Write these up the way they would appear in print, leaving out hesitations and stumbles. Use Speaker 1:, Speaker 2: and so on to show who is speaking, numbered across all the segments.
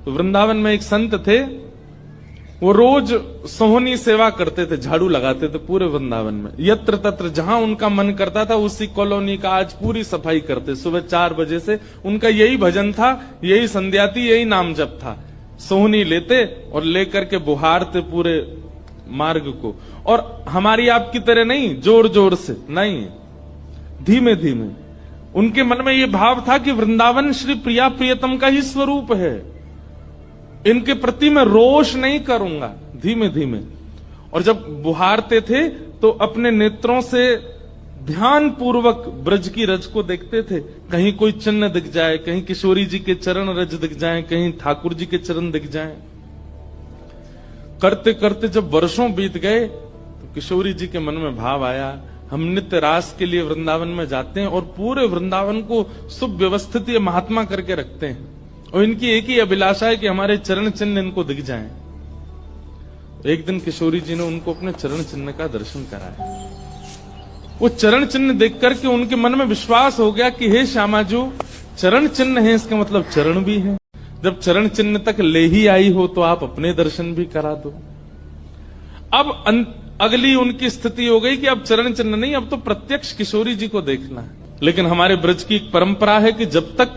Speaker 1: तो वृंदावन में एक संत थे, वो रोज सोहनी सेवा करते थे, झाड़ू लगाते थे पूरे वृंदावन में। यत्र तत्र जहां उनका मन करता था उसी कॉलोनी का आज पूरी सफाई करते। सुबह 4 बजे से उनका यही भजन था, यही संध्या थी, यही नाम जप था। सोहनी लेते और लेकर के बुहारते पूरे मार्ग को। और हमारी आपकी तरह नहीं जोर जोर से, नहीं, धीमे धीमे। उनके मन में यह भाव था कि वृंदावन श्री प्रिया प्रियतम का ही स्वरूप है, इनके प्रति मैं रोष नहीं करूंगा, धीमे धीमे। और जब बुहारते थे तो अपने नेत्रों से ध्यान पूर्वक ब्रज की रज को देखते थे। कहीं कोई चिन्ह दिख जाए, कहीं किशोरी जी के चरण रज दिख जाए, कहीं ठाकुर जी के चरण दिख जाए। करते करते जब वर्षों बीत गए तो किशोरी जी के मन में भाव आया, हम नित्य रास के लिए वृंदावन में जाते हैं और पूरे वृंदावन को सुव्यवस्थित महात्मा करके रखते हैं, और इनकी एक ही अभिलाषा है कि हमारे चरण चिन्ह इनको दिख जाएं। एक दिन किशोरी जी ने उनको अपने चरण चिन्ह का दर्शन कराया। वो चरण चिन्ह देख करके उनके मन में विश्वास हो गया कि हे श्यामा जो चरण चिन्ह है, इसका मतलब चरण भी है। जब चरण चिन्ह तक ले ही आई हो तो आप अपने दर्शन भी करा दो। अब अगली उनकी स्थिति हो गई कि अब चरण चिन्ह नहीं, अब तो प्रत्यक्ष किशोरी जी को देखना है। लेकिन हमारे ब्रज की एक परंपरा है कि जब तक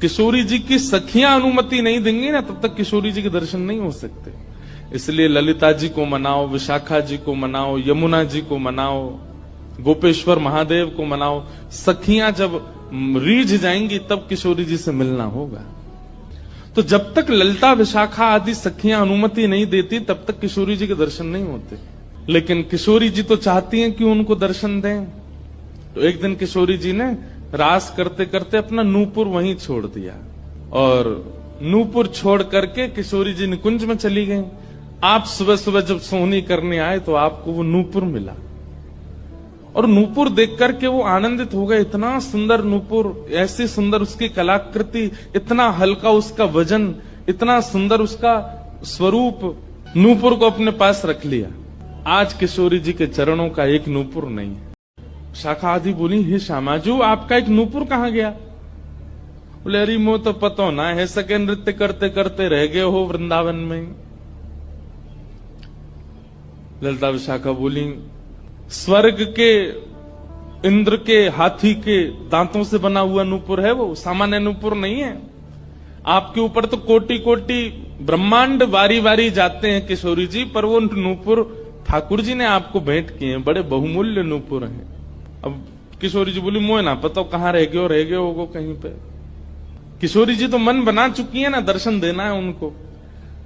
Speaker 1: किशोरी जी की सखियां अनुमति नहीं देंगी ना, तब तक किशोरी जी के दर्शन नहीं हो सकते। इसलिए ललिता जी को मनाओ, विशाखा जी को मनाओ, यमुना जी को मनाओ, गोपेश्वर महादेव को मनाओ। सखियां जब रीझ जाएंगी तब किशोरी जी से मिलना होगा। तो जब तक ललिता विशाखा आदि सखियां अनुमति नहीं देती तब तक किशोरी जी के दर्शन नहीं होते। लेकिन किशोरी जी तो चाहती हैं कि उनको दर्शन दें। तो एक दिन किशोरी जी ने रास करते करते अपना नूपुर वहीं छोड़ दिया, और नूपुर छोड़ करके किशोरी जी निकुंज में चली गई। आप सुबह सुबह जब सोहनी करने आए तो आपको वो नूपुर मिला, और नूपुर देख करके वो आनंदित हो गए। इतना सुंदर नूपुर, ऐसी सुंदर उसकी कलाकृति, इतना हल्का उसका वजन, इतना सुंदर उसका स्वरूप। नूपुर को अपने पास रख लिया। आज किशोरी जी के चरणों का एक नूपुर नहीं है। शाखा आदि बोली, हे श्यामाजू आपका एक नूपुर कहां गया? बोले, अरे मो तो पता ना है, सके नृत्य करते करते रह गए हो वृंदावन में। ललिता विशाखा बोली, स्वर्ग के इंद्र के हाथी के दांतों से बना हुआ नूपुर है, वो सामान्य नूपुर नहीं है। आपके ऊपर तो कोटि कोटि ब्रह्मांड वारी वारी जाते हैं किशोरी जी, पर वो नूपुर ठाकुर जी ने आपको भेंट किए हैं, बड़े बहुमूल्य नूपुर हैं। अब किशोरी जी बोली, मोए ना पता कहां रह गए होगो कहीं पे। किशोरी जी तो मन बना चुकी है ना, दर्शन देना है उनको।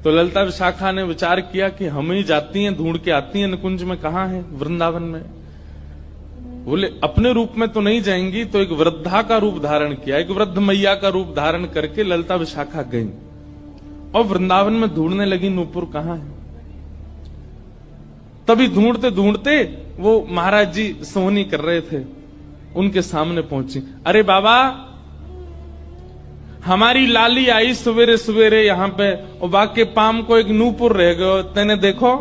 Speaker 1: तो ललिता विशाखा ने विचार किया कि हम ही जाती हैं, ढूंढ के आती हैं निकुंज में कहां है वृंदावन में। बोले, अपने रूप में तो नहीं जाएंगी, तो एक वृद्धा का रूप धारण किया, एक वृद्ध मैया का रूप धारण करके ललिता विशाखा गई और वृंदावन में ढूंढने लगी नूपुर कहां है। तभी ढूंढते ढूंढते वो महाराज जी सोहनी कर रहे थे, उनके सामने पहुंची। अरे बाबा, हमारी लाली आई सवेरे सवेरे यहाँ पे, और बाकी पाम को एक नूपुर रह गयो, तेने देखो?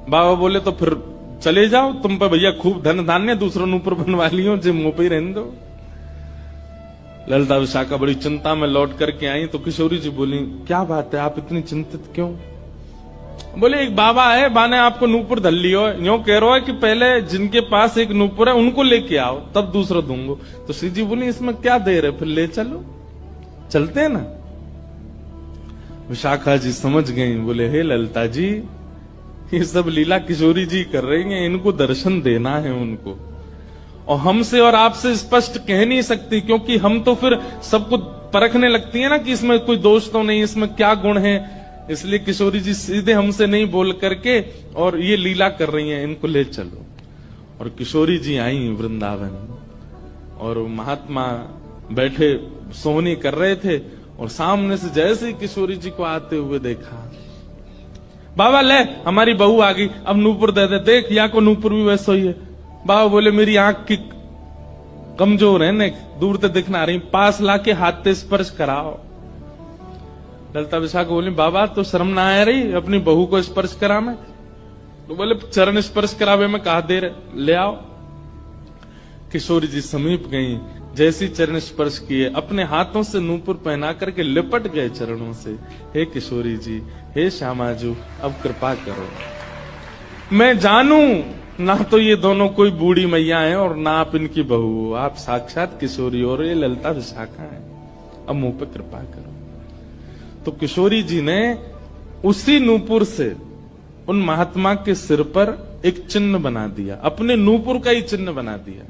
Speaker 1: बाबा बोले, तो फिर चले जाओ, तुम पे भैया खूब धन धान्य, दूसरा नूपुर बनवा लियो, जे मुंह पे ही रहने दो। ललिता विशाखा बड़ी चिंता में लौट करके आई तो किशोरी जी बोली, क्या बात है, आप इतनी चिंतित क्यों? बोले, एक बाबा है, बाने आपको नूपुर धल लियो, यूं कह रहा है कि पहले जिनके पास एक नूपुर है उनको लेके आओ, तब दूसरा दूंगो। तो श्री जी बोली, इसमें क्या देर है, फिर ले चलो, चलते हैं ना। विशाखा जी समझ गई, बोले, हे ललिता जी, ये सब लीला किशोरी जी कर रही हैं, इनको दर्शन देना है उनको, और हमसे और आपसे स्पष्ट कह नहीं सकती, क्योंकि हम तो फिर सबको परखने लगती है ना कि इसमें कोई दोष तो नहीं, इसमें क्या गुण है। इसलिए किशोरी जी सीधे हमसे नहीं बोल करके और ये लीला कर रही हैं, इनको ले चलो। और किशोरी जी आई वृंदावन, और महात्मा बैठे सोहनी कर रहे थे, और सामने से जैसे ही किशोरी जी को आते हुए देखा, बाबा ले हमारी बहू आ गई, अब नूपुर दे दे, देख या को नूपुर भी वैसा ही है। बाबा बोले, मेरी आंख की कमजोर है ने, दूर से दिखना रही, पास लाके हाथ से स्पर्श कराओ। ललिता विशाखा बोली, बाबा तो शर्म ना आ रही अपनी बहू को स्पर्श करा में? तो बोले, चरण स्पर्श करावे में कहा देर, ले आओ। किशोरी जी समीप गई, जैसी चरण स्पर्श किए, अपने हाथों से नूपुर पहना करके लिपट गए चरणों से। हे किशोरी जी, हे श्यामाजू, अब कृपा करो। मैं जानू ना तो ये दोनों कोई बूढ़ी मैया हैं और ना आप इनकी बहू हो, आप साक्षात किशोरी और ये ललिता विशाखा है। अब मुंह पे कृपा करो। तो किशोरी जी ने उसी नूपुर से उन महात्मा के सिर पर एक चिन्ह बना दिया, अपने नूपुर का ही चिन्ह बना दिया।